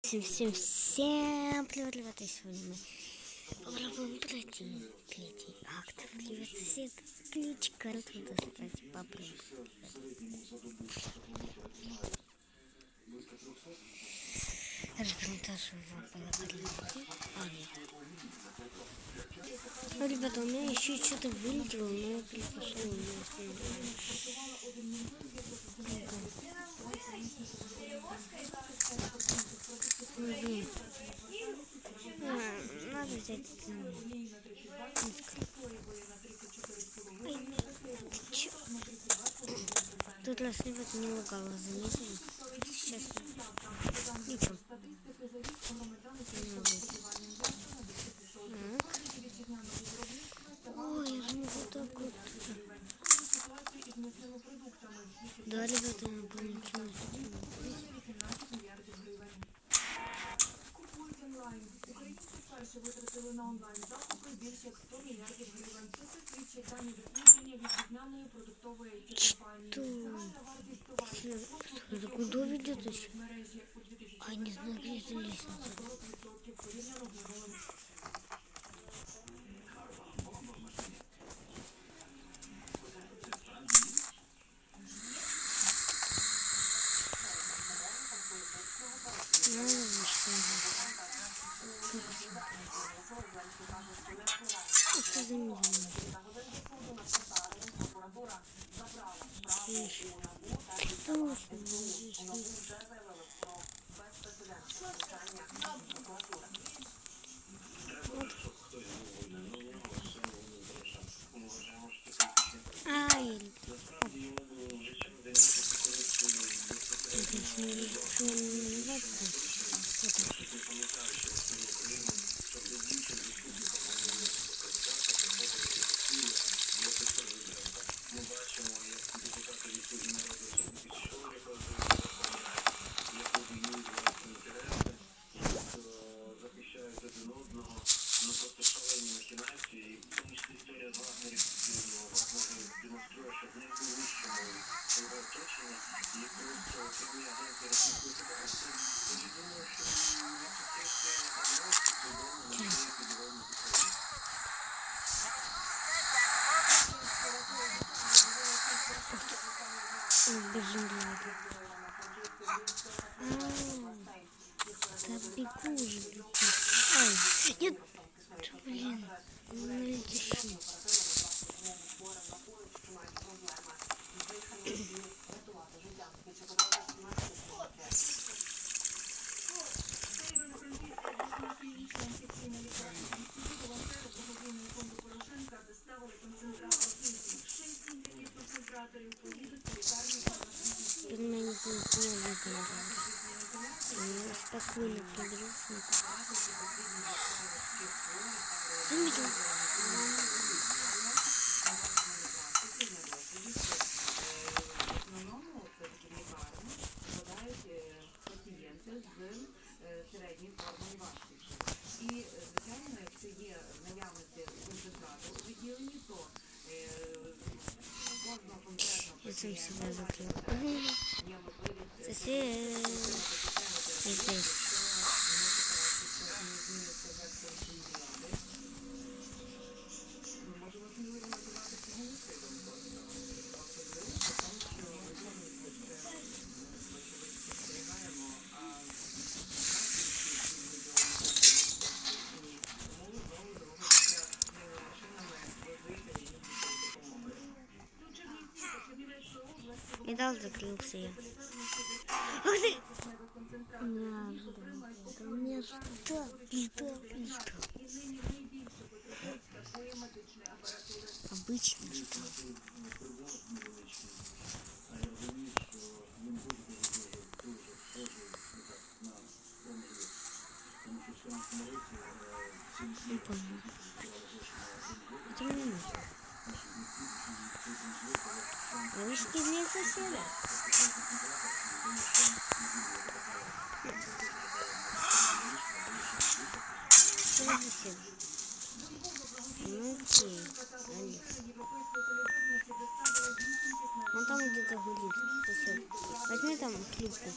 Всем привет, ребята! Сегодня мы попробуем пройти третий акт. Привет, сосед. Ключ, карту достать. Попробуем. Разберем ну, ребята, у меня еще что-то вылетело, но я перепошел. Надо взять. Тут раз ребята не лагало, заметили? Сейчас. Ничего. Ой, я же могу так вот. Да, ребята, я могу ничего. Витратили на онлайн-закупи більше як 100 мільярдів гривень. Це свідчить дані дослідження від вітчизняної продуктової компанії. Вартість товарів Куда ведет еще? А не знаю, где это лестница. Что за медленно? Ай! Да бегу уже, бегу. Ай, нет, блин, налетишь. Спокойно приберись. Заметил. Середньої форми важкості. І, звичайно, якщо є наявності концентрату у відділенні, то кожного конкретного пацієнта є можливість Здесь. Медал закрылся я. Ах ты! Мне что? Обычно что? Не понял. Это мне нужно. Вышки для соседа. Что за сосед? Ну окей, Алис. Он там где-то гулит, сосед. Возьми там клюшку.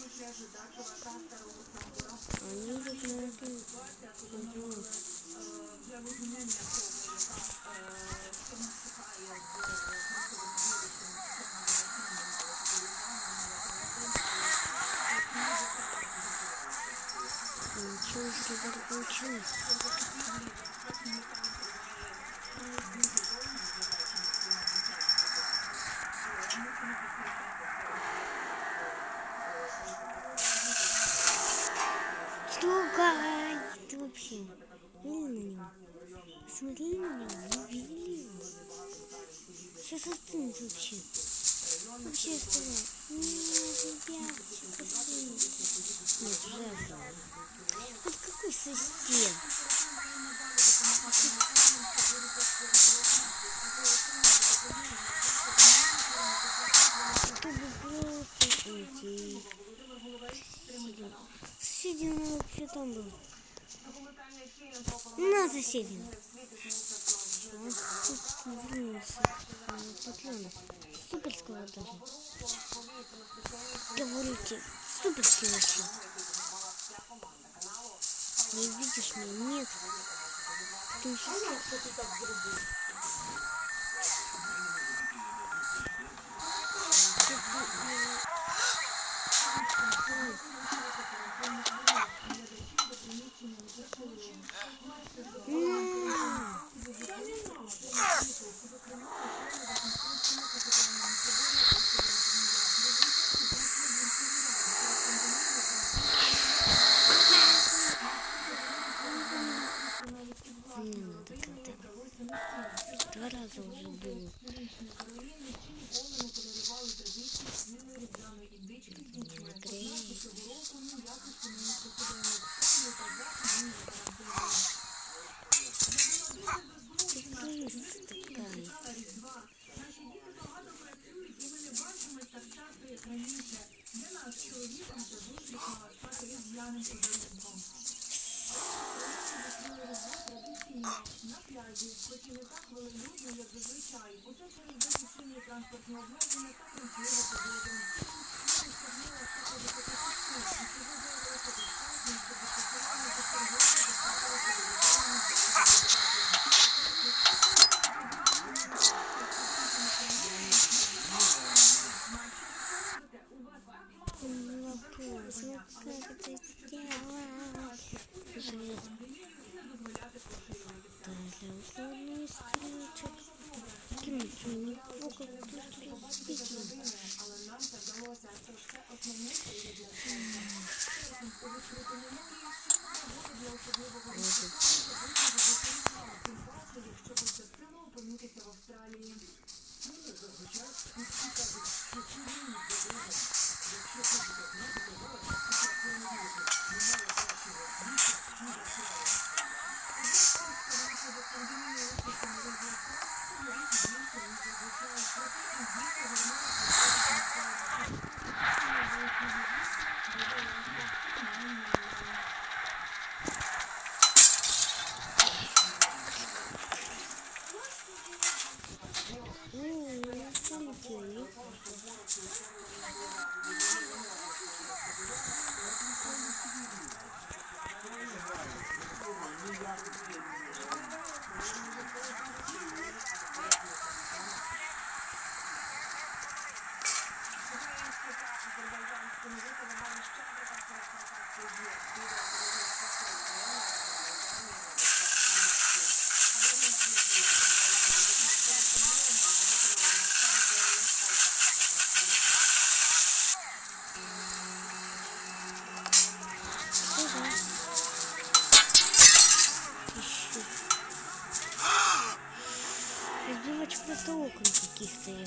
для розуміння того, що нас чекає з масовим вірусом, ничего себе получилось. Стукай! Ты вообще видели на него? Смотри на него, не видели его? Сейчас остынет вообще. Вообще остынет. Нет, ребят, остынет. Нет, уже остынет. Вот какой сосед? Чтобы просто уйти. Соседи, ну вообще там был. На, соседи. Вот тут вернулся. Патрон. Суперского даже. Говорите, суперский вообще. Не видишь меня? Нет. Ты сейчас... Не надо как-то. 2 раза уже было. На пляжі, хоч і не так велолюдно, як зазвичай, усе через височені транспортні обмеження та примхливу погоду. Навіть складнила спокою фотосистів, і цього виявилося достатньо, щоб спеціально підтримувати доставилися до Вопрос, ну как это сделать? Да, для условной стрелочек. Кинуть мне плохо, тут разбить. але нам це вдалося. Це все основне для цього. У відкритому морі ще для особливого тим паче, якщо пощастило опинитися в Австралії. Разбивать просто окон каких-то я.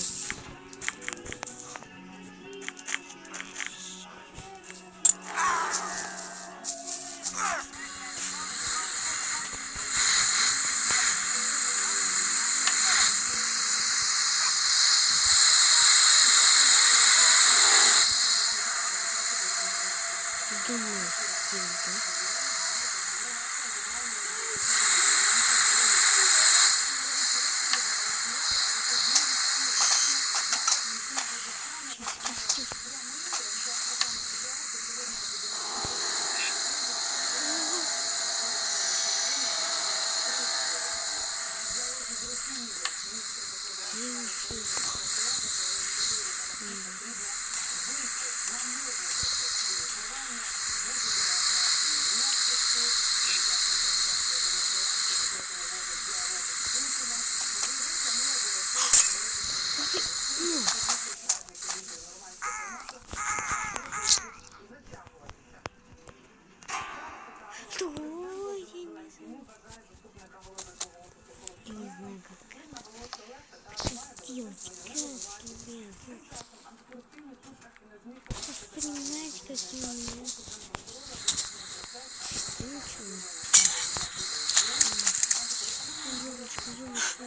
Думаю, что Ничего. Девочка, девочка.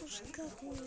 Боже, как мило.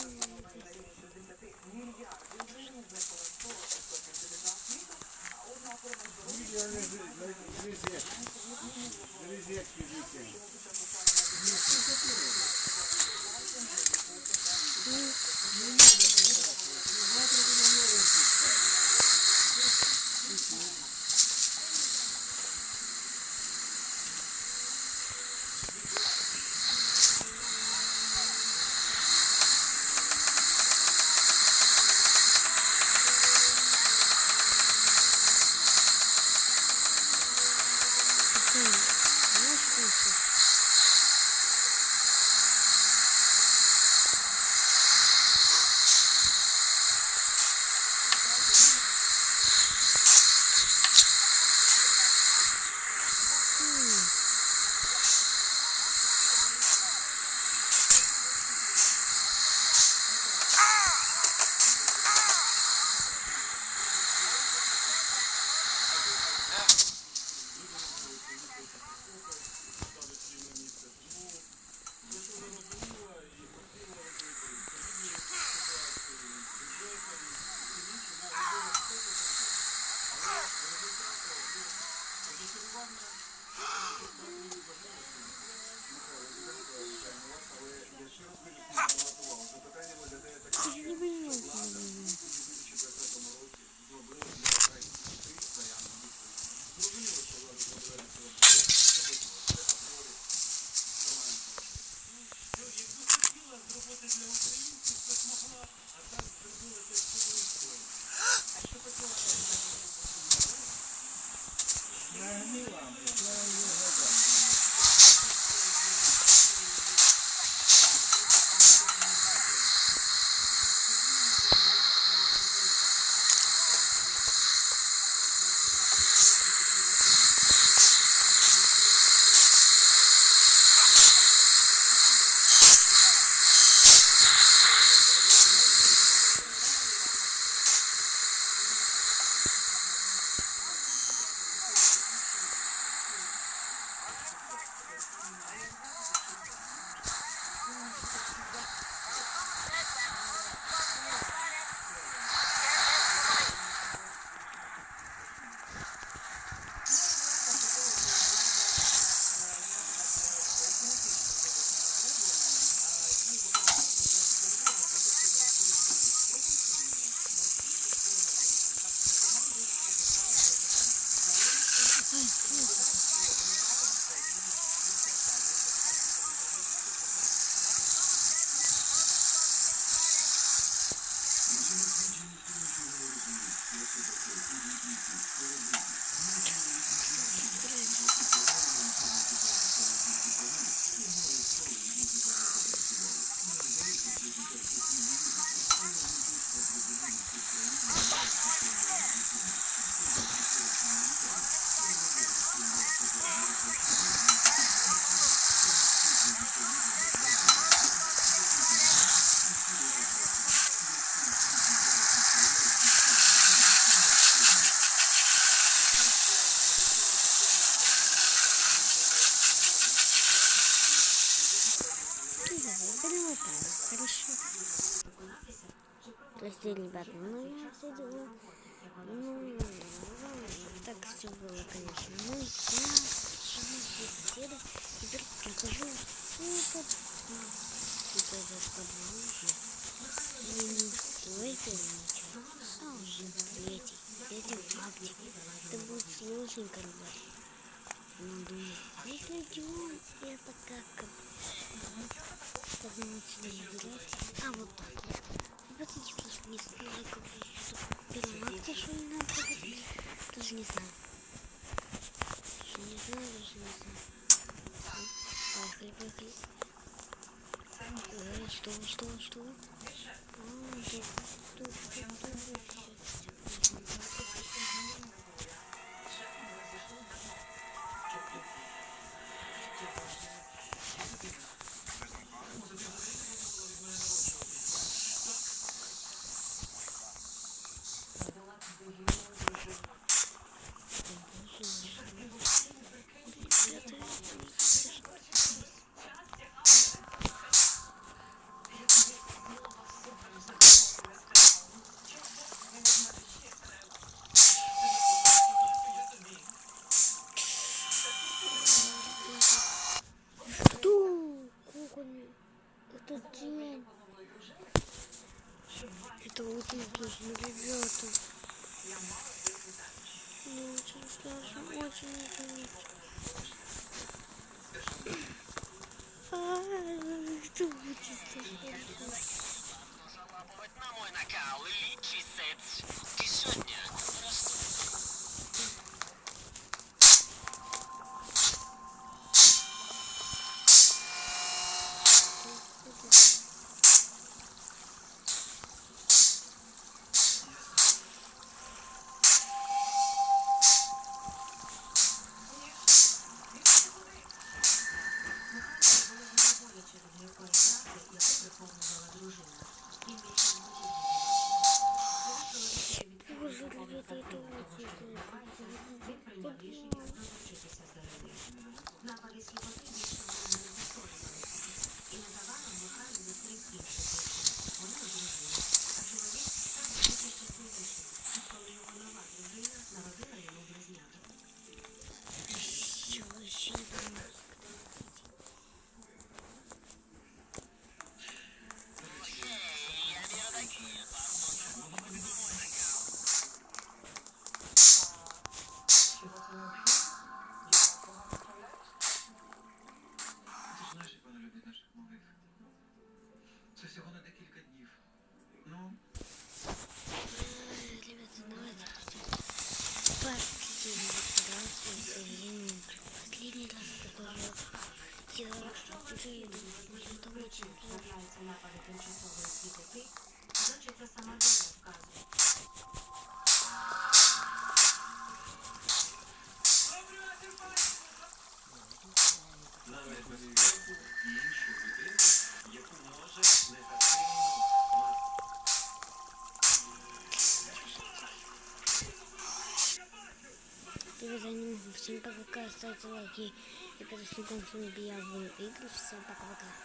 Перемотаем, хорошо. Прости, ребята, ну я ходила, так все было, конечно. Ну я живу без соседа, теперь прихожу в подвал. И не стойте ничего, а уже третий акте. Это будет сложненько, ребята. Ну, думаю, если идем, это как нам отсюда забирать. А вот так вот. Смотрите, не знаю, как перемагте, что не надо. Даже не знаю. Даже не знаю. Поехали, поехали. Что? ребята. Мне очень страшно, очень. Что будет страшно? Пожаловать на мой накал Личи Сетс. Ты сегодня Боже, ребята, это очень Напади сліпоти більше вони не повторювалися. І незабаром лукаві зустрів інших дівчин. Вона одружила. А чоловік став більше щасливішим, коли його нова дружина народила йому близняток. Ти ж знаєш, як вона любить наших малих. Це всього на декілька днів. Ну, Ребята, давайте последний раз последний раз покажу. Я уже иду, это очень сложно. Трапляються напади тимчасової сліпоти, значить це сама доля вказує. навіть ми зробимо іншу людину, яку може негативно мати. Ребята, не могу. Всем пока, ставьте лайки. И подписывайтесь на канал, я в игры. Всем пока-пока.